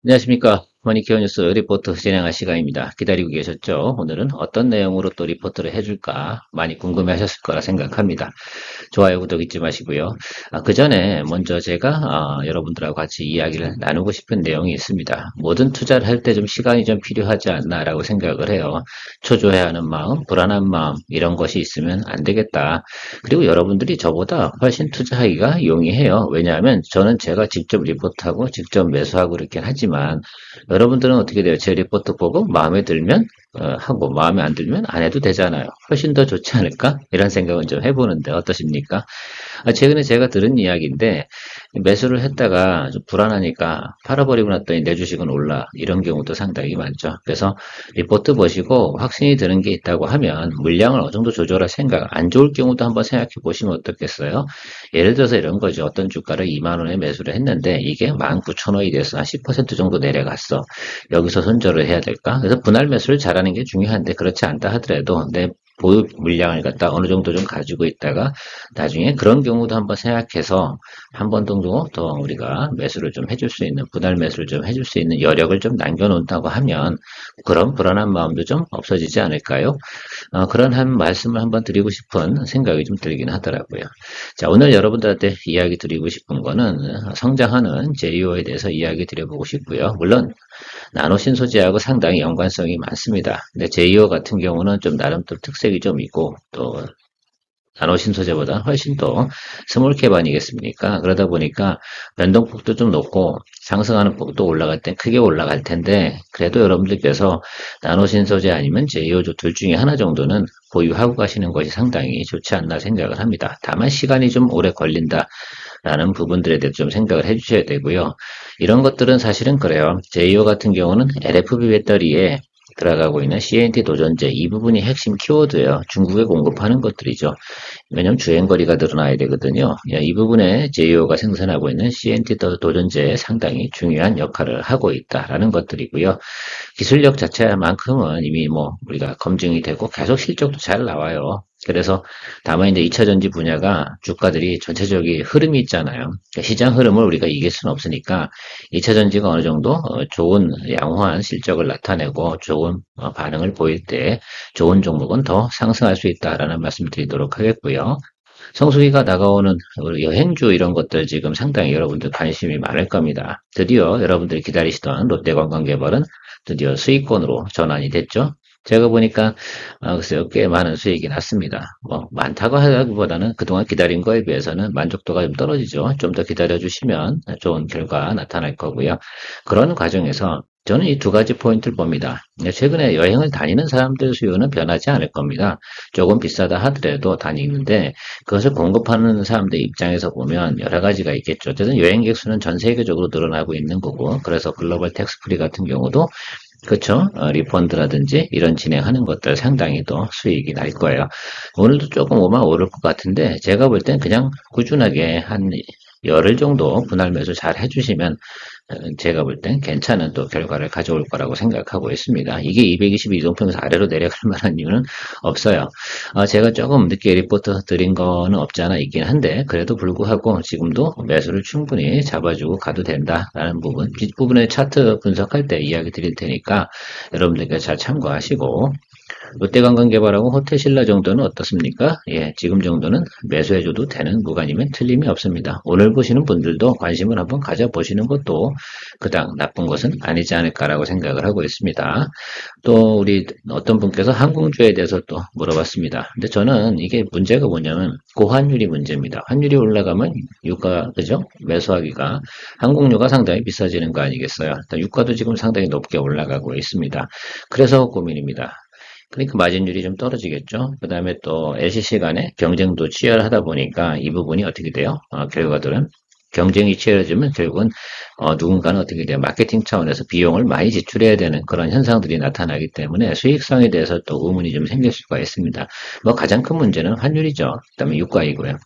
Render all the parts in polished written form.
안녕하십니까. 머니케어 뉴스 리포트 진행할 시간입니다. 기다리고 계셨죠? 오늘은 어떤 내용으로 또 리포트를 해줄까 많이 궁금해 하셨을 거라 생각합니다. 좋아요, 구독 잊지 마시고요. 그 전에 먼저 제가 여러분들하고 같이 이야기를 나누고 싶은 내용이 있습니다. 모든 투자를 할 때 좀 시간이 좀 필요하지 않나라고 생각을 해요. 초조해하는 마음, 불안한 마음 이런 것이 있으면 안 되겠다. 그리고 여러분들이 저보다 훨씬 투자하기가 용이해요. 왜냐하면 저는 제가 직접 리포트하고 직접 매수하고 그렇긴 하지만 여러분들은 어떻게 돼요? 제 리포트 보고 마음에 들면 하고 마음에 안 들면 안 해도 되잖아요. 훨씬 더 좋지 않을까? 이런 생각은 좀 해보는데 어떠십니까? 최근에 제가 들은 이야기인데 매수를 했다가 좀 불안하니까 팔아버리고 났더니 내 주식은 올라 이런 경우도 상당히 많죠. 그래서 리포트 보시고 확신이 드는 게 있다고 하면 물량을 어느 정도 조절할 생각 안 좋을 경우도 한번 생각해 보시면 어떻겠어요? 예를 들어서 이런 거죠. 어떤 주가를 2만 원에 매수를 했는데 이게 19,000원이 돼서 한 10% 정도 내려갔어. 여기서 손절을 해야 될까? 그래서 분할 매수를 잘하는 게 중요한데 그렇지 않다 하더라도 내 보유 물량을 갖다 어느 정도 좀 가지고 있다가 나중에 그런 경우도 한번 생각해서 한 번 정도 더 우리가 매수를 좀 해줄 수 있는 분할 매수를 좀 해줄 수 있는 여력을 좀 남겨놓는다고 하면 그런 불안한 마음도 좀 없어지지 않을까요? 그런 한 말씀을 한번 드리고 싶은 생각이 좀 들긴 하더라고요. 자, 오늘 여러분들한테 이야기 드리고 싶은 거는 성장하는 제이오에 대해서 이야기 드려보고 싶고요. 물론 나노 신소재하고 상당히 연관성이 많습니다. 근데 제이오 같은 경우는 좀 나름 또 특색이 좀 있고 또 나노 신소재보다 훨씬 더 스몰캡 아니겠습니까? 그러다 보니까 변동폭도 좀 높고 상승하는 폭도 올라갈 땐 크게 올라갈 텐데 그래도 여러분들께서 나노 신소재 아니면 제이오 둘 중에 하나 정도는 보유하고 가시는 것이 상당히 좋지 않나 생각을 합니다. 다만 시간이 좀 오래 걸린다라는 부분들에 대해서 좀 생각을 해주셔야 되고요. 이런 것들은 사실은 그래요. 제이오 같은 경우는 LFP 배터리에 들어가고 있는 CNT 도전제 이 부분이 핵심 키워드예요. 중국에 공급하는 것들이죠. 왜냐면 주행거리가 늘어나야 되거든요. 이 부분에 제이오가 생산하고 있는 CNT 도전제에 상당히 중요한 역할을 하고 있다라는 것들이고요. 기술력 자체만큼은 이미 우리가 검증이 되고 계속 실적도 잘 나와요. 그래서 다만 이제 2차 전지 분야가 주가들이 전체적인 흐름이 있잖아요. 그러니까 시장 흐름을 우리가 이길 수는 없으니까 2차 전지가 어느 정도 좋은 양호한 실적을 나타내고 좋은 반응을 보일 때 좋은 종목은 더 상승할 수 있다라는 말씀 드리도록 하겠고요. 성수기가 다가오는 여행주 이런 것들 지금 상당히 여러분들 관심이 많을 겁니다. 드디어 여러분들이 기다리시던 롯데관광개발은 드디어 수익권으로 전환이 됐죠. 제가 보니까 글쎄요 꽤 많은 수익이 났습니다. 많다고 하기보다는 그동안 기다린 거에 비해서는 만족도가 좀 떨어지죠. 좀 더 기다려 주시면 좋은 결과 나타날 거고요. 그런 과정에서 저는 이 두 가지 포인트를 봅니다. 최근에 여행을 다니는 사람들 수요는 변하지 않을 겁니다. 조금 비싸다 하더라도 다니는데 그것을 공급하는 사람들 입장에서 보면 여러 가지가 있겠죠. 어쨌든 여행객 수는 전 세계적으로 늘어나고 있는 거고 그래서 글로벌 텍스프리 같은 경우도 그쵸? 리펀드라든지 이런 진행하는 것들 상당히 더 수익이 날 거예요. 오늘도 조금 오를 것 같은데 제가 볼 땐 그냥 꾸준하게 한 열흘 정도 분할 매수 잘 해주시면 제가 볼 땐 괜찮은 또 결과를 가져올 거라고 생각하고 있습니다. 이게 220 이동평에서 아래로 내려갈 만한 이유는 없어요. 제가 조금 늦게 리포트 드린 거는 없지 않아 있긴 한데 그래도 불구하고 지금도 매수를 충분히 잡아주고 가도 된다라는 부분 뒷부분에 차트 분석할 때 이야기 드릴 테니까 여러분들께 잘 참고하시고 롯데관광개발하고 호텔신라 정도는 어떻습니까? 예, 지금 정도는 매수해줘도 되는 구간이면 틀림이 없습니다. 오늘 보시는 분들도 관심을 한번 가져보시는 것도 그닥 나쁜 것은 아니지 않을까라고 생각을 하고 있습니다. 또 우리 어떤 분께서 항공주에 대해서 또 물어봤습니다. 근데 저는 이게 문제가 뭐냐면 고환율이 문제입니다. 환율이 올라가면 유가, 그죠? 매수하기가 항공료가 상당히 비싸지는 거 아니겠어요? 일단 유가도 지금 상당히 높게 올라가고 있습니다. 그래서 고민입니다. 그러니까 마진율이 좀 떨어지겠죠. 그 다음에 또 LCC 간의 경쟁도 치열하다 보니까 이 부분이 어떻게 돼요? 결과들은 경쟁이 치열해지면 결국은 누군가는 어떻게 돼요? 마케팅 차원에서 비용을 많이 지출해야 되는 그런 현상들이 나타나기 때문에 수익성에 대해서 또 의문이 좀 생길 수가 있습니다. 가장 큰 문제는 환율이죠. 그다음에 유가이고요.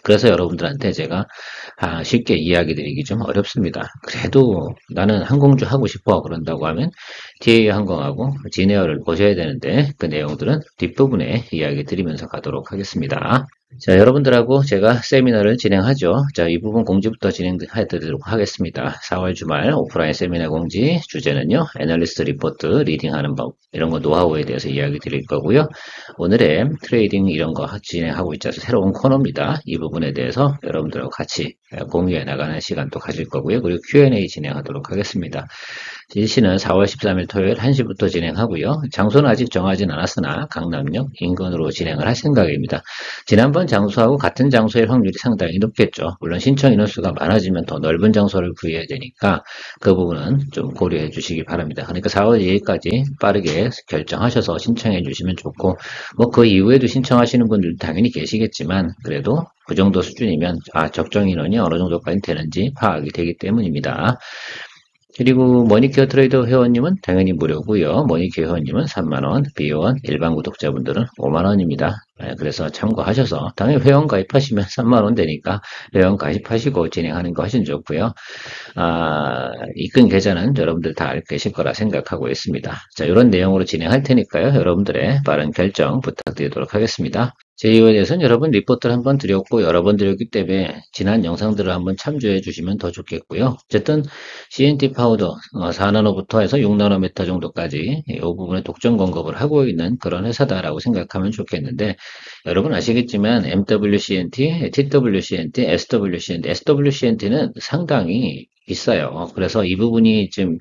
그래서 여러분들한테 제가 쉽게 이야기 드리기 좀 어렵습니다. 그래도 나는 항공주 하고 싶어 그런다고 하면 TA 항공하고 진에어를 보셔야 되는데 그 내용들은 뒷부분에 이야기 드리면서 가도록 하겠습니다. 자, 여러분들하고 제가 세미나를 진행하죠. 자, 이 부분 공지부터 진행해 드리도록 하겠습니다. 4월 주말 오프라인 세미나 공지 주제는요, 애널리스트 리포트 리딩하는 법, 이런 거 노하우에 대해서 이야기 드릴 거고요. 오늘의 트레이딩 이런 거 진행하고 있자서 새로운 코너입니다. 이 부분에 대해서 여러분들하고 같이 공유해 나가는 시간도 가질 거고요. 그리고 Q&A 진행하도록 하겠습니다. 실시는 4월 13일 토요일 1시부터 진행하고요. 장소는 아직 정하진 않았으나 강남역 인근으로 진행을 할 생각입니다. 지난번 장소하고 같은 장소일 확률이 상당히 높겠죠. 물론 신청 인원수가 많아지면 더 넓은 장소를 구해야 되니까 그 부분은 좀 고려해 주시기 바랍니다. 그러니까 4월 2일까지 빠르게 결정하셔서 신청해 주시면 좋고, 뭐 그 이후에도 신청하시는 분들 당연히 계시겠지만 그래도 그 정도 수준이면 적정 인원이 어느 정도까지 되는지 파악이 되기 때문입니다. 그리고 머니케어 트레이더 회원님은 당연히 무료고요. 머니케어 회원님은 3만원, 비회원, 일반 구독자분들은 5만원입니다. 그래서 참고하셔서 당연히 회원 가입하시면 3만원 되니까 회원 가입하시고 진행하는 거 하시면 좋고요. 입금 계좌는 여러분들 다 알고 계실 거라 생각하고 있습니다. 자, 이런 내용으로 진행할 테니까요. 여러분들의 빠른 결정 부탁드리도록 하겠습니다. 제2호에 대해서는 여러분 리포트를 한번 드렸고 여러 번 드렸기 때문에 지난 영상들을 한번 참조해 주시면 더 좋겠고요. 어쨌든 CNT 파우더 4나노부터 해서 6나노메타 정도까지 이 부분에 독점 공급을 하고 있는 그런 회사다라고 생각하면 좋겠는데, 여러분 아시겠지만 MWCNT, TWCNT, SWCNT, SWCNT는 상당히 비싸요. 그래서 이 부분이 지금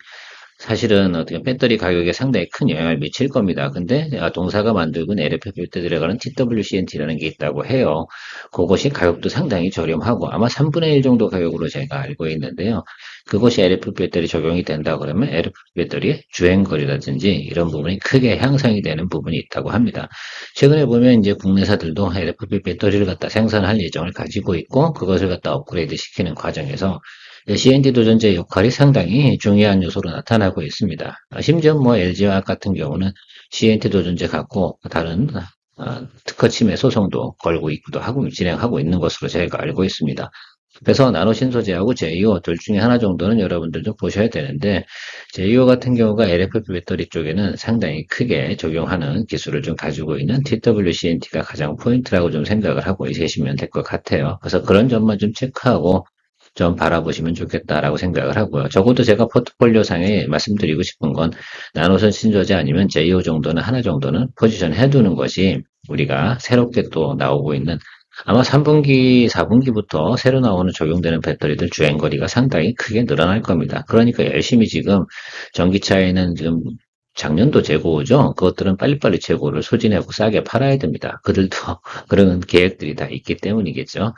사실은 어떻게 배터리 가격에 상당히 큰 영향을 미칠 겁니다. 근데 동사가 만들고 있는 LFP 때 들어가는 TWCNT라는 게 있다고 해요. 그것이 가격도 상당히 저렴하고 아마 3분의 1 정도 가격으로 제가 알고 있는데요. 그것이 LFP 배터리 적용이 된다 그러면 LFP 배터리의 주행거리라든지 이런 부분이 크게 향상이 되는 부분이 있다고 합니다. 최근에 보면 이제 국내사들도 LFP 배터리를 갖다 생산할 예정을 가지고 있고 그것을 갖다 업그레이드 시키는 과정에서 CNT 도전제의 역할이 상당히 중요한 요소로 나타나고 있습니다. 심지어 뭐 LG화학 같은 경우는 CNT 도전제 갖고 다른 특허 침해 소송도 걸고 있기도 하고 진행하고 있는 것으로 제가 알고 있습니다. 그래서 나노 신소재하고 제2호 둘 중에 하나 정도는 여러분들도 보셔야 되는데, 제2호 같은 경우가 LFP 배터리 쪽에는 상당히 크게 적용하는 기술을 좀 가지고 있는 TWCNT가 가장 포인트라고 좀 생각을 하고 계시면 될 것 같아요. 그래서 그런 점만 좀 체크하고 좀 바라보시면 좋겠다라고 생각을 하고요. 적어도 제가 포트폴리오 상에 말씀드리고 싶은 건 나노선 신소재 아니면 제2호 정도는 하나 정도는 포지션 해두는 것이 우리가 새롭게 또 나오고 있는 아마 3분기, 4분기부터 새로 나오는 적용되는 배터리들 주행거리가 상당히 크게 늘어날 겁니다. 그러니까 열심히 지금 전기차에는 지금 작년도 재고죠. 그것들은 빨리빨리 재고를 소진하고 싸게 팔아야 됩니다. 그들도 그런 계획들이 다 있기 때문이겠죠.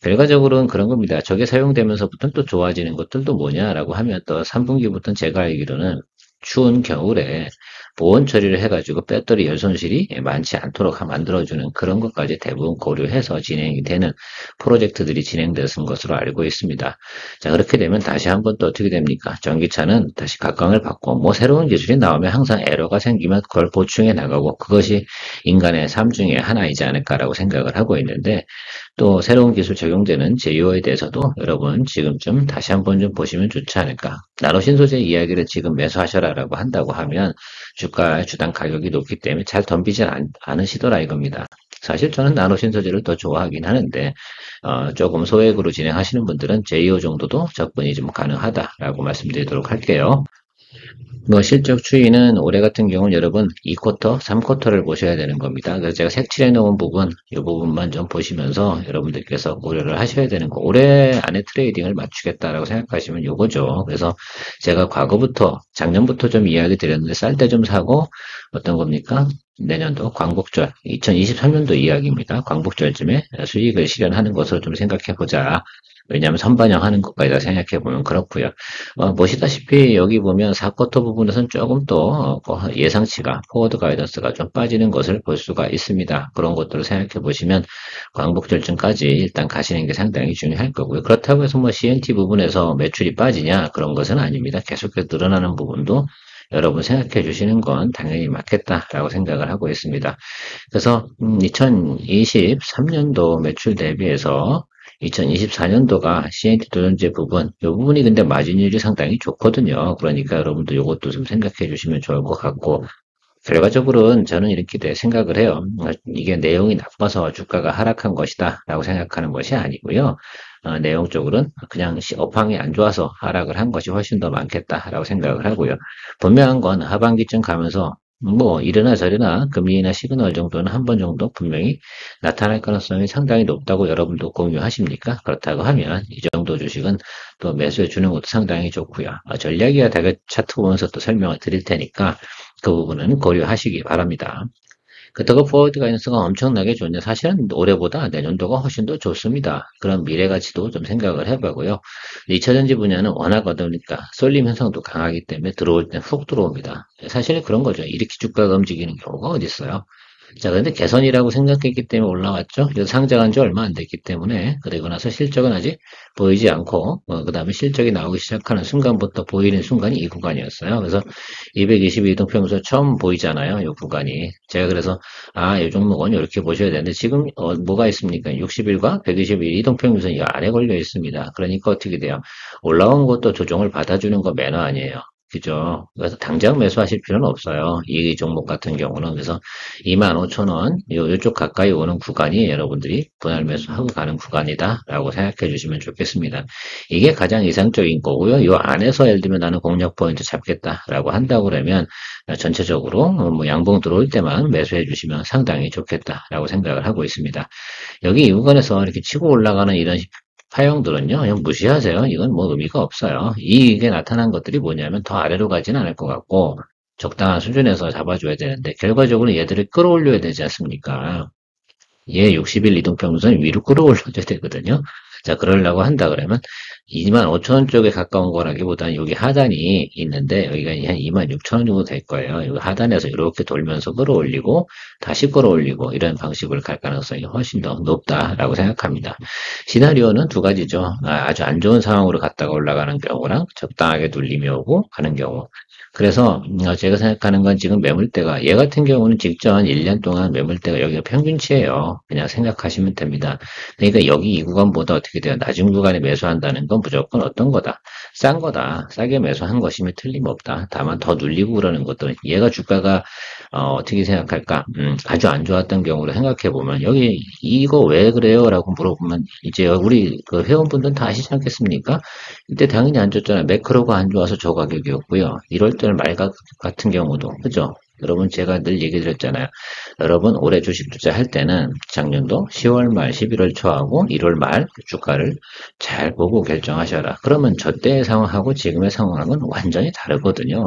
결과적으로는 그런 겁니다. 저게 사용되면서부터는 또 좋아지는 것들도 뭐냐라고 하면 또 3분기부터는 제가 알기로는 추운 겨울에 보온 처리를 해가지고 배터리 열 손실이 많지 않도록 만들어주는 그런 것까지 대부분 고려해서 진행이 되는 프로젝트들이 진행되는 것으로 알고 있습니다. 자, 그렇게 되면 다시 한번 또 어떻게 됩니까? 전기차는 다시 각광을 받고 뭐 새로운 기술이 나오면 항상 에러가 생기면 그걸 보충해 나가고 그것이 인간의 삶 중에 하나이지 않을까라고 생각을 하고 있는데, 또 새로운 기술 적용되는 제휴에 대해서도 여러분 지금쯤 다시 한번 좀 보시면 좋지 않을까. 나노 신소재 이야기를 지금 매수하셔라라고 한다고 하면 주당 가격이 높기 때문에 잘 덤비지 않으시더라 이겁니다. 사실 저는 나노 신소재를 더 좋아하긴 하는데 조금 소액으로 진행하시는 분들은 제2호 정도도 접근이 좀 가능하다라고 말씀드리도록 할게요. 뭐 실적 추이는 올해 같은 경우는 여러분 2쿼터, 3쿼터를 보셔야 되는 겁니다. 그래서 제가 색칠해 놓은 부분, 이 부분만 좀 보시면서 여러분들께서 고려를 하셔야 되는 거. 올해 안에 트레이딩을 맞추겠다라고 생각하시면 요거죠. 그래서 제가 과거부터, 작년부터 좀 이야기 드렸는데 쌀 때 좀 사고 어떤 겁니까? 내년도 광복절, 2023년도 이야기입니다. 광복절쯤에 수익을 실현하는 것으로 좀 생각해 보자. 왜냐하면 선반영하는 것까지 생각해 보면 그렇고요. 보시다시피 여기 보면 4쿼터 부분에서는 조금 또 예상치가 포워드 가이던스가 좀 빠지는 것을 볼 수가 있습니다. 그런 것들을 생각해 보시면 광복절쯤까지 일단 가시는 게 상당히 중요할 거고요. 그렇다고 해서 뭐 CNT 부분에서 매출이 빠지냐 그런 것은 아닙니다. 계속해서 늘어나는 부분도 여러분 생각해 주시는 건 당연히 맞겠다라고 생각을 하고 있습니다. 그래서 2023년도 매출 대비해서 2024년도가 CNT 도전제 부분, 이 부분이 근데 마진율이 상당히 좋거든요. 그러니까 여러분들 이것도 좀 생각해 주시면 좋을 것 같고, 결과적으로는 저는 이렇게 생각을 해요. 이게 내용이 나빠서 주가가 하락한 것이다 라고 생각하는 것이 아니고요. 내용적으로는 그냥 업황이 안 좋아서 하락을 한 것이 훨씬 더 많겠다라고 생각을 하고요. 분명한 건 하반기쯤 가면서 뭐 이러나 저러나 금리나 시그널 정도는 한 번 정도 분명히 나타날 가능성이 상당히 높다고 여러분도 공유하십니까? 그렇다고 하면 이 정도 주식은 또 매수해 주는 것도 상당히 좋고요. 전략이야 다가 차트 보면서 또 설명을 드릴 테니까 그 부분은 고려하시기 바랍니다. 그렇다고 포워드 가이던스가 엄청나게 좋냐? 사실은 올해보다 내년도가 훨씬 더 좋습니다. 그런 미래 가치도 좀 생각을 해보고요. 2차전지 분야는 워낙 어두우니까 쏠림 현상도 강하기 때문에 들어올 때 훅 들어옵니다. 사실은 그런 거죠. 이렇게 주가가 움직이는 경우가 어디 있어요? 자, 근데 개선이라고 생각했기 때문에 올라왔죠. 그래서 상장한 지 얼마 안 됐기 때문에, 그리고 나서 실적은 아직 보이지 않고, 그 다음에 실적이 나오기 시작하는 순간부터 보이는 순간이 이 구간이었어요. 그래서 222동평에서 처음 보이잖아요. 이 구간이. 제가 그래서, 이 종목은 이렇게 보셔야 되는데, 지금, 뭐가 있습니까? 60일과 120일 이동평균선 이 안에 걸려 있습니다. 그러니까 어떻게 돼요? 올라온 것도 조정을 받아주는 거 매너 아니에요. 그죠? 그래서 당장 매수하실 필요는 없어요. 이 종목 같은 경우는. 그래서 25,000원, 요쪽 가까이 오는 구간이 여러분들이 분할 매수하고 가는 구간이다라고 생각해 주시면 좋겠습니다. 이게 가장 이상적인 거고요. 요 안에서 예를 들면 나는 공략 포인트 잡겠다라고 한다고 그러면 전체적으로 뭐 양봉 들어올 때만 매수해 주시면 상당히 좋겠다라고 생각을 하고 있습니다. 여기 이 구간에서 이렇게 치고 올라가는 이런 파형들은요, 그냥 무시하세요. 이건 뭐 의미가 없어요. 이게 나타난 것들이 뭐냐면 더 아래로 가지는 않을 것 같고, 적당한 수준에서 잡아줘야 되는데, 결과적으로 얘들을 끌어올려야 되지 않습니까? 얘 60일 이동평균선 위로 끌어올려줘야 되거든요. 자, 그러려고 한다 그러면 25,000원 쪽에 가까운 거라기보다는 여기 하단이 있는데 여기가 한 26,000원 정도 될 거예요. 여기 하단에서 이렇게 돌면서 끌어올리고 다시 끌어올리고 이런 방식으로 갈 가능성이 훨씬 더 높다라고 생각합니다. 시나리오는 두 가지죠. 아주 안 좋은 상황으로 갔다가 올라가는 경우랑 적당하게 눌림이 오고 가는 경우. 그래서 제가 생각하는 건 지금 매물대가 얘 같은 경우는 직전 1년 동안 매물대가 여기가 평균치예요. 그냥 생각하시면 됩니다. 그러니까 여기 이 구간보다 어떻게 돼요? 낮은 구간에 매수한다는 건 무조건 어떤 거다? 싼 거다. 싸게 매수한 것이면 틀림없다. 다만 더 눌리고 그러는 것들은 얘가 주가가 떻게 생각할까? 아주 안 좋았던 경우로 생각해 보면 여기 이거 왜 그래요? 라고 물어보면 이제 우리 그 회원분들은 다 아시지 않겠습니까? 이때 당연히 안 좋잖아요. 매크로가 안 좋아서 저 가격이었고요. 이럴 때는 말 같은 경우도 그죠? 여러분 제가 늘 얘기 드렸잖아요. 여러분 올해 주식 투자할 때는 작년도 10월 말 11월 초하고 1월 말 주가를 잘 보고 결정하셔라. 그러면 저때의 상황하고 지금의 상황은 완전히 다르거든요.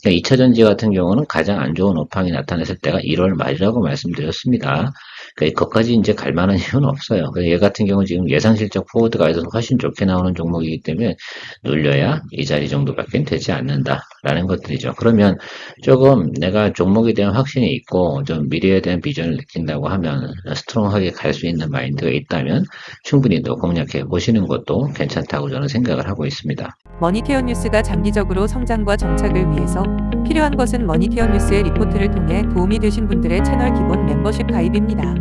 2차전지 같은 경우는 가장 안 좋은 업황이 나타났을 때가 1월 말이라고 말씀드렸습니다. 거기까지 이제 갈 만한 이유는 없어요. 얘 같은 경우는 지금 예상 실적 포워드 가에서 훨씬 좋게 나오는 종목이기 때문에 눌려야 이 자리 정도밖에 되지 않는다라는 것들이죠. 그러면 조금 내가 종목에 대한 확신이 있고 좀 미래에 대한 비전을 느낀다고 하면 스트롱하게 갈 수 있는 마인드가 있다면 충분히 또 공략해 보시는 것도 괜찮다고 저는 생각을 하고 있습니다. 머니케어 뉴스가 장기적으로 성장과 정착을 위해서 필요한 것은 머니케어 뉴스의 리포트를 통해 도움이 되신 분들의 채널 기본 멤버십 가입입니다.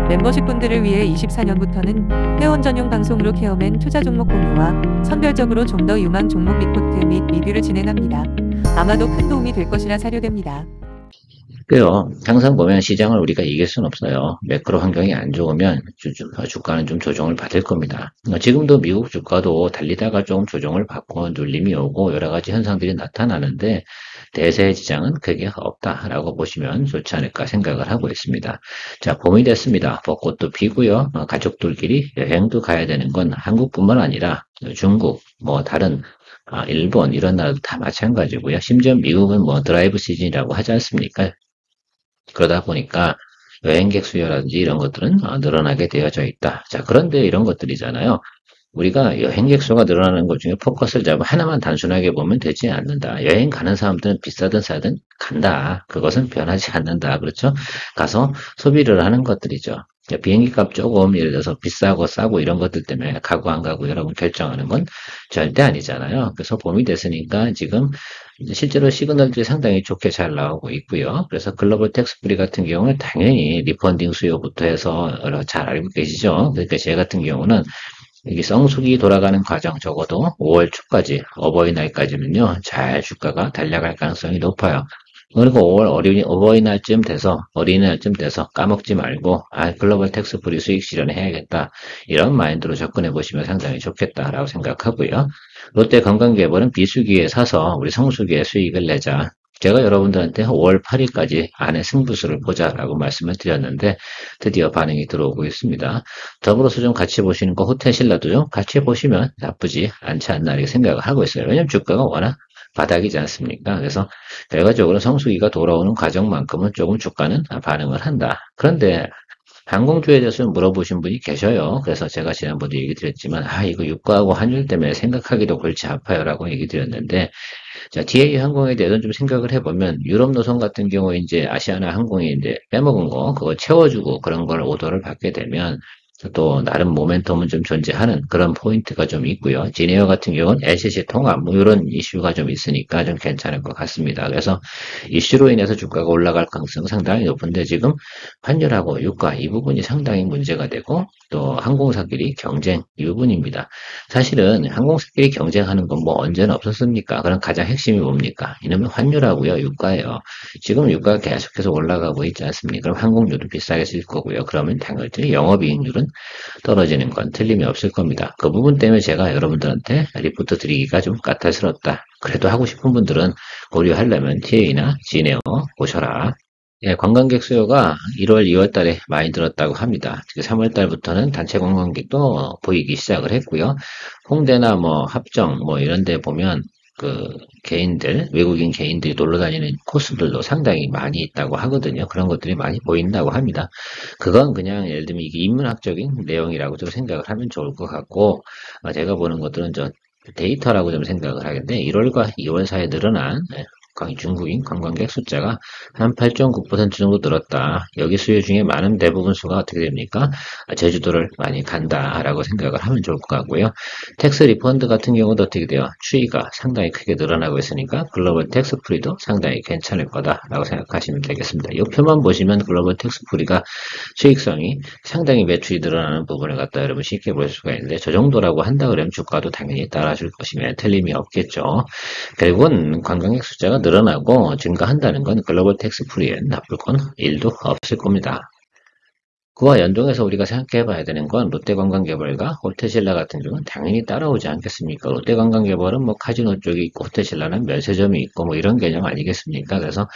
멤버십 분들을 위해 24년부터는 회원 전용 방송으로 케어맨 투자 종목 공유와 선별적으로 좀 더 유망 종목 리포트 및 리뷰를 진행합니다. 아마도 큰 도움이 될 것이라 사료됩니다. 그래요. 항상 보면 시장을 우리가 이길 수는 없어요. 매크로 환경이 안 좋으면 주가는 좀 조정을 받을 겁니다. 지금도 미국 주가도 달리다가 좀 조정을 받고 눌림이 오고 여러 가지 현상들이 나타나는데 대세의 지장은 크게 없다라고 보시면 좋지 않을까 생각을 하고 있습니다. 자, 봄이 됐습니다. 벚꽃도 피고요. 가족들끼리 여행도 가야 되는 건 한국뿐만 아니라 중국, 뭐 다른 일본 이런 나라도 다 마찬가지고요. 심지어 미국은 뭐 드라이브 시즌이라고 하지 않습니까? 그러다 보니까 여행객 수요라든지 이런 것들은 늘어나게 되어져 있다. 자, 그런데 이런 것들이잖아요. 우리가 여행객 수가 늘어나는 것 중에 포커스를 잡아 하나만 단순하게 보면 되지 않는다. 여행 가는 사람들은 비싸든 싸든 간다. 그것은 변하지 않는다. 그렇죠? 가서 소비를 하는 것들이죠. 비행기 값 조금 예를 들어서 비싸고 싸고 이런 것들 때문에 가고 안 가고 여러분 결정하는 건 절대 아니잖아요. 그래서 봄이 됐으니까 지금 실제로 시그널들이 상당히 좋게 잘 나오고 있고요. 그래서 글로벌 텍스프리 같은 경우는 당연히 리펀딩 수요부터 해서 잘 알고 계시죠. 그러니까 제 같은 경우는 이게 성수기 돌아가는 과정 적어도 5월 초까지 어버이날까지는요 잘 주가가 달려갈 가능성이 높아요. 그리고 5월 어린이날쯤 돼서 까먹지 말고, 글로벌 텍스 프리 수익 실현해야겠다. 이런 마인드로 접근해 보시면 상당히 좋겠다라고 생각하고요. 롯데 건강개발은 비수기에 사서 우리 성수기에 수익을 내자. 제가 여러분들한테 5월 8일까지 안에 승부수를 보자라고 말씀을 드렸는데 드디어 반응이 들어오고 있습니다. 더불어서 좀 같이 보시는 거 호텔신라도 좀 같이 보시면 나쁘지 않지 않나 이렇게 생각을 하고 있어요. 왜냐면 주가가 워낙 바닥이지 않습니까? 그래서 결과적으로 성수기가 돌아오는 과정만큼은 조금 주가는 반응을 한다. 그런데 항공주에 대해서 물어보신 분이 계셔요. 그래서 제가 지난번에 얘기 드렸지만, 이거 유가하고 환율 때문에 생각하기도 골치 아파요라고 얘기 드렸는데, 자, DA 항공에 대해서는 좀 생각을 해보면, 유럽 노선 같은 경우에 이제 아시아나 항공이 이제 빼먹은 거, 그거 채워주고 그런 걸 오더를 받게 되면, 또 나름 모멘텀은 좀 존재하는 그런 포인트가 좀 있고요. 지네어 같은 경우는 LCC 통합 뭐 이런 이슈가 좀 있으니까 좀 괜찮을 것 같습니다. 그래서 이슈로 인해서 주가가 올라갈 가능성은 상당히 높은데 지금 환율하고 유가 이 부분이 상당히 문제가 되고 또 항공사끼리 경쟁 이 부분입니다. 사실은 항공사끼리 경쟁하는 건 뭐 언제는 없었습니까? 그럼 가장 핵심이 뭡니까? 이놈의 환율하고요, 유가예요. 지금 유가가 계속해서 올라가고 있지 않습니까? 그럼 항공료도 비싸게 쓸 거고요. 그러면 당연히 영업이익률은 떨어지는 건 틀림이 없을 겁니다. 그 부분 때문에 제가 여러분들한테 리포트 드리기가 좀 까탈스럽다. 그래도 하고 싶은 분들은 고려하려면 TA나 지네어 보셔라. 예, 관광객 수요가 1월, 2월 달에 많이 늘었다고 합니다. 3월 달부터는 단체 관광객도 보이기 시작을 했고요. 홍대나 뭐 합정 뭐 이런 데 보면 그 개인들, 외국인 개인들이 놀러 다니는 코스들도 상당히 많이 있다고 하거든요. 그런 것들이 많이 보인다고 합니다. 그건 그냥 예를 들면 이게 인문학적인 내용이라고 좀 생각을 하면 좋을 것 같고, 제가 보는 것들은 저 데이터라고 좀 생각을 하겠는데, 1월과 2월 사이에 늘어난 중국인 관광객 숫자가 한 8.9% 정도 늘었다. 여기 수요 중에 많은 대부분 수가 어떻게 됩니까? 제주도를 많이 간다라고 생각을 하면 좋을 것 같고요. 텍스 리펀드 같은 경우도 어떻게 돼요? 추이가 상당히 크게 늘어나고 있으니까 글로벌 텍스 프리도 상당히 괜찮을 거다라고 생각하시면 되겠습니다. 이 표만 보시면 글로벌 텍스 프리가 수익성이 상당히 매출이 늘어나는 부분을 갖다 여러분 쉽게 볼 수가 있는데 저 정도라고 한다 그러면 주가도 당연히 따라줄 것이면 틀림이 없겠죠. 결국은 관광객 숫자가 늘어나고 증가한다는 건 글로벌 텍스 프리에 나쁠 건 1도 없을 겁니다. 그와 연동해서 우리가 생각해 봐야 되는 건 롯데관광개발과 호텔신라 같은 경우는 당연히 따라오지 않겠습니까? 롯데관광개발은 뭐 카지노 쪽이 있고 호텔신라는 면세점이 있고 뭐 이런 개념 아니겠습니까? 그래서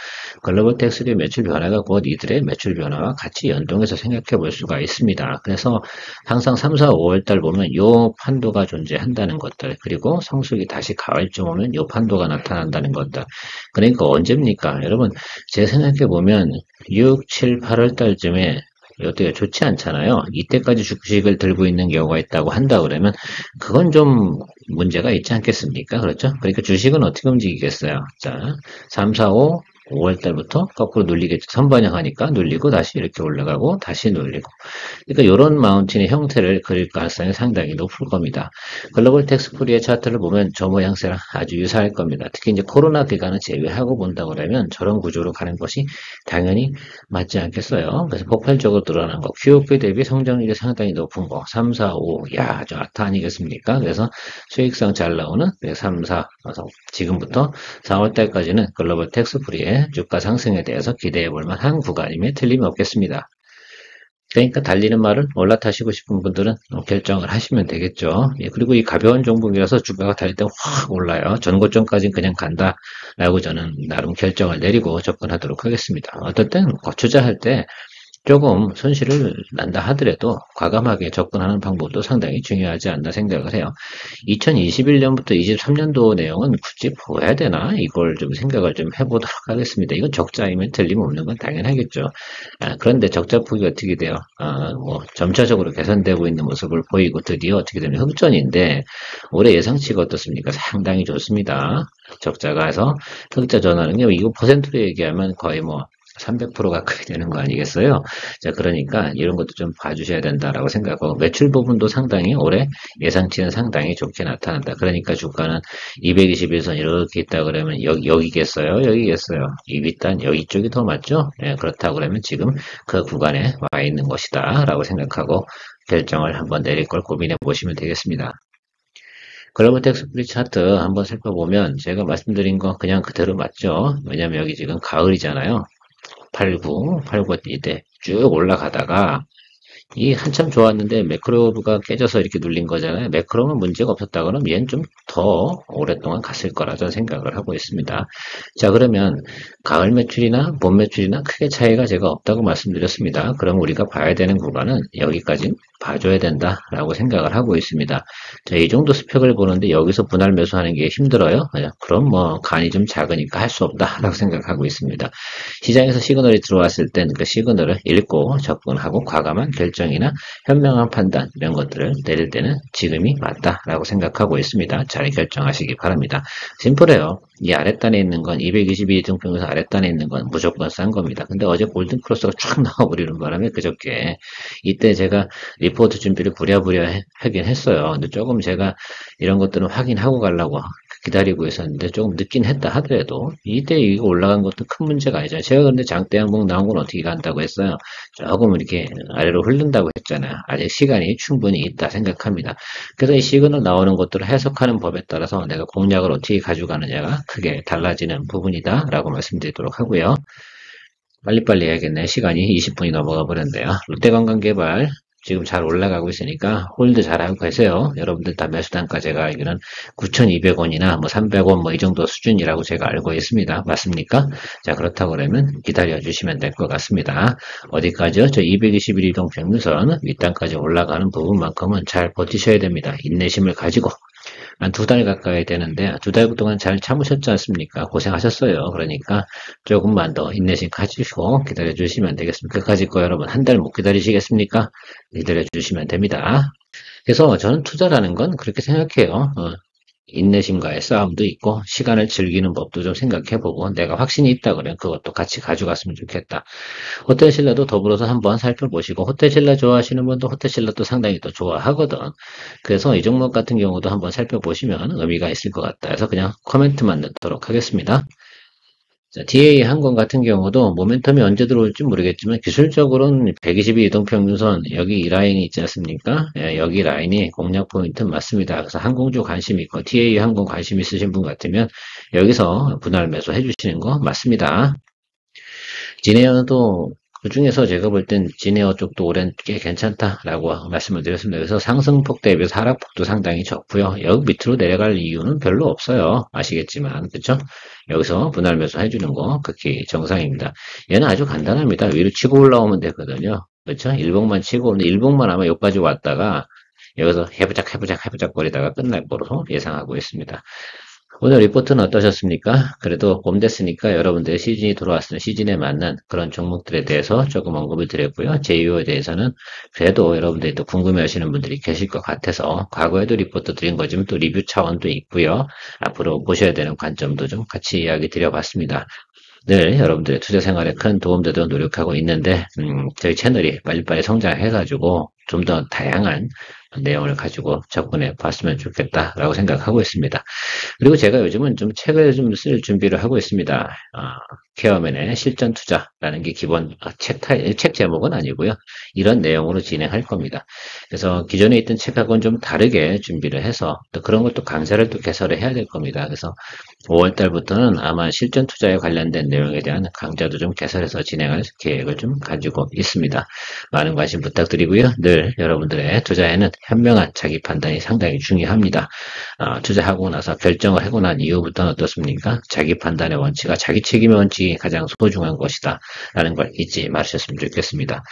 글로벌 텍스의 매출 변화가 곧 이들의 매출 변화와 같이 연동해서 생각해 볼 수가 있습니다. 그래서 항상 3, 4, 5월 달 보면 요 판도가 존재한다는 것들 그리고 성수기 다시 가을쯤 오면 요 판도가 나타난다는 것들 그러니까 언제입니까? 여러분 제 생각해 보면 6, 7, 8월 달쯤에 어때요? 좋지 않잖아요. 이때까지 주식을 들고 있는 경우가 있다고 한다 그러면 그건 좀 문제가 있지 않겠습니까? 그렇죠? 그러니까 주식은 어떻게 움직이겠어요? 자, 3, 4, 5, 5월 달부터 거꾸로 눌리겠죠. 선반영하니까 눌리고 다시 이렇게 올라가고 다시 눌리고. 그러니까 이런 마운틴의 형태를 그릴 가능성이 상당히 높을 겁니다. 글로벌 텍스프리의 차트를 보면 저 모양새랑 아주 유사할 겁니다. 특히 이제 코로나 기간을 제외하고 본다고 그러면 저런 구조로 가는 것이 당연히 맞지 않겠어요. 그래서 폭발적으로 늘어난 거, QOQ 대비 성장률이 상당히 높은 거, 3, 4, 5, 야, 아주 아타 아니겠습니까? 그래서 수익성 잘 나오는 3, 4, 지금부터 4월 달까지는 글로벌 텍스프리의 주가 상승에 대해서 기대해 볼 만한 구간임에 틀림이 없겠습니다. 그러니까 달리는 말을 올라타시고 싶은 분들은 결정을 하시면 되겠죠. 예, 그리고 이 가벼운 종목이라서 주가가 달릴 때 확 올라요. 전고점까지는 그냥 간다라고 저는 나름 결정을 내리고 접근하도록 하겠습니다. 어떨 땐 투자할 때 조금 손실을 난다 하더라도 과감하게 접근하는 방법도 상당히 중요하지 않나 생각을 해요. 2021년부터 23년도 내용은 굳이 보여야 되나? 이걸 좀 생각을 좀 해보도록 하겠습니다. 이건 적자이면 틀림없는 건 당연하겠죠. 그런데 적자 폭이 어떻게 돼요? 뭐 점차적으로 개선되고 있는 모습을 보이고 드디어 어떻게 되면 흑전인데 올해 예상치가 어떻습니까? 상당히 좋습니다. 적자가 해서 흑자 전환은요. 이거 퍼센트로 얘기하면 거의 뭐 300% 가까이 되는 거 아니겠어요? 자, 그러니까 이런 것도 좀 봐주셔야 된다라고 생각하고 매출 부분도 상당히 올해 예상치는 상당히 좋게 나타난다. 그러니까 주가는 221선 이렇게 있다 그러면 여기겠어요? 여기겠어요? 이 윗단 여기 쪽이 더 맞죠? 예, 그렇다고 그러면 지금 그 구간에 와 있는 것이다 라고 생각하고 결정을 한번 내릴 걸 고민해 보시면 되겠습니다. 글로벌 텍스 프리 차트 한번 살펴보면 제가 말씀드린 거 그냥 그대로 맞죠? 왜냐면 여기 지금 가을이잖아요. 89 이때 쭉 올라가다가 이 한참 좋았는데 매크로브가 깨져서 이렇게 눌린 거잖아요. 매크로는 문제가 없었다 그러면 얘는 좀 더 오랫동안 갔을 거라 저는 생각을 하고 있습니다. 자, 그러면 가을 매출이나 봄 매출이나 크게 차이가 제가 없다고 말씀드렸습니다. 그럼 우리가 봐야 되는 구간은 여기까지 봐줘야 된다라고 생각을 하고 있습니다. 자, 이 정도 스펙을 보는데 여기서 분할 매수하는 게 힘들어요? 그럼 뭐 간이 좀 작으니까 할 수 없다라고 생각하고 있습니다. 시장에서 시그널이 들어왔을 땐 그 시그널을 읽고 접근하고 과감한 결정이나 현명한 판단 이런 것들을 내릴 때는 지금이 맞다라고 생각하고 있습니다. 잘 결정하시기 바랍니다. 심플해요. 이 아랫단에 있는 건 222 이등평균선 아랫단에 있는 건 무조건 싼 겁니다. 근데 어제 골든 크로스가 쫙 나와버리는 바람에 그저께 이때 제가 리포트 준비를 부랴부랴 하긴 했어요. 근데 조금 제가 이런 것들은 확인하고 가려고 기다리고 있었는데 조금 늦긴 했다 하더라도 이때 이거 올라간 것도 큰 문제가 아니잖아요. 제가 근데 장대 항목 나온 건 어떻게 간다고 했어요. 조금 이렇게 아래로 흐른다고 했잖아요. 아직 시간이 충분히 있다 생각합니다. 그래서 이 시그널 나오는 것들을 해석하는 법에 따라서 내가 공략을 어떻게 가져가느냐가 크게 달라지는 부분이다 라고 말씀드리도록 하고요. 빨리빨리 해야겠네. 시간이 20분이 넘어가 버렸네요. 롯데관광개발 지금 잘 올라가고 있으니까 홀드 잘하고 계세요. 여러분들 다 매수단가 제가 알기로는 9,200원이나 뭐 300원 뭐 이 정도 수준이라고 제가 알고 있습니다. 맞습니까? 자, 그렇다고 그러면 기다려 주시면 될 것 같습니다. 어디까지요? 저 221 이동 평균선 윗단까지 올라가는 부분만큼은 잘 버티셔야 됩니다. 인내심을 가지고 한 2달 가까이 되는데 2달 동안 잘 참으셨지 않습니까? 고생하셨어요. 그러니까 조금만 더 인내심 가지시고 기다려 주시면 되겠습니다. 끝까지 거 여러분 한 달 못 기다리시겠습니까? 기다려 주시면 됩니다. 그래서 저는 투자라는 건 그렇게 생각해요. 인내심과의 싸움도 있고 시간을 즐기는 법도 좀 생각해보고 내가 확신이 있다 그러면 그것도 같이 가져갔으면 좋겠다. 호텔신라도 더불어서 한번 살펴보시고 호텔신라 좋아하시는 분도 호텔신라도 상당히 또 좋아하거든. 그래서 이 종목 같은 경우도 한번 살펴보시면 의미가 있을 것 같다 해서 그냥 코멘트만 넣도록 하겠습니다. 자, DA 항공 같은 경우도 모멘텀이 언제 들어올지 모르겠지만 기술적으로는 122 이동평균선 여기 이 라인이 있지 않습니까? 예, 여기 라인이 공략 포인트는 맞습니다. 그래서 항공주 관심 있고 DA 항공 관심 있으신 분 같으면 여기서 분할 매수 해주시는 거 맞습니다. 진에어도 그 중에서 제가 볼 땐 진에어 쪽도 올해는 꽤 괜찮다라고 말씀을 드렸습니다. 그래서 상승폭 대비해서 하락폭도 상당히 적고요. 여기 밑으로 내려갈 이유는 별로 없어요. 아시겠지만 그렇죠? 여기서 분할 매수 해주는 거 극히 정상입니다. 얘는 아주 간단합니다. 위로 치고 올라오면 되거든요. 그렇죠? 일봉만 치고 오는데 일봉만 아마 여기까지 왔다가 여기서 해부작 거리다가 끝날 거로 예상하고 있습니다. 오늘 리포트는 어떠셨습니까? 그래도 봄 됐으니까 여러분들의 시즌이 돌아왔으면 시즌에 맞는 그런 종목들에 대해서 조금 언급을 드렸고요. 제휴에 대해서는 그래도 여러분들이 또 궁금해 하시는 분들이 계실 것 같아서 과거에도 리포트 드린 거지만 또 리뷰 차원도 있고요. 앞으로 보셔야 되는 관점도 좀 같이 이야기 드려봤습니다. 늘 여러분들의 투자 생활에 큰 도움되도록 노력하고 있는데 저희 채널이 빨리빨리 성장해가지고 좀 더 다양한 내용을 가지고 접근해 봤으면 좋겠다라고 생각하고 있습니다. 그리고 제가 요즘은 좀 책을 좀 쓸 준비를 하고 있습니다. 케어맨의 실전 투자라는 게 기본 책 제목은 아니고요. 이런 내용으로 진행할 겁니다. 그래서 기존에 있던 책하고는 좀 다르게 준비를 해서 또 그런 것도 강좌를 또 개설을 해야 될 겁니다. 그래서 5월 달부터는 아마 실전 투자에 관련된 내용에 대한 강좌도 좀 개설해서 진행할 계획을 좀 가지고 있습니다. 많은 관심 부탁드리고요. 늘 여러분들의 투자에는 현명한 자기 판단이 상당히 중요합니다. 투자하고 나서 결정을 하고 난 이후부터는 어떻습니까? 자기 판단의 원칙과 자기 책임의 원칙이 가장 소중한 것이다 라는 걸 잊지 마셨으면 좋겠습니다.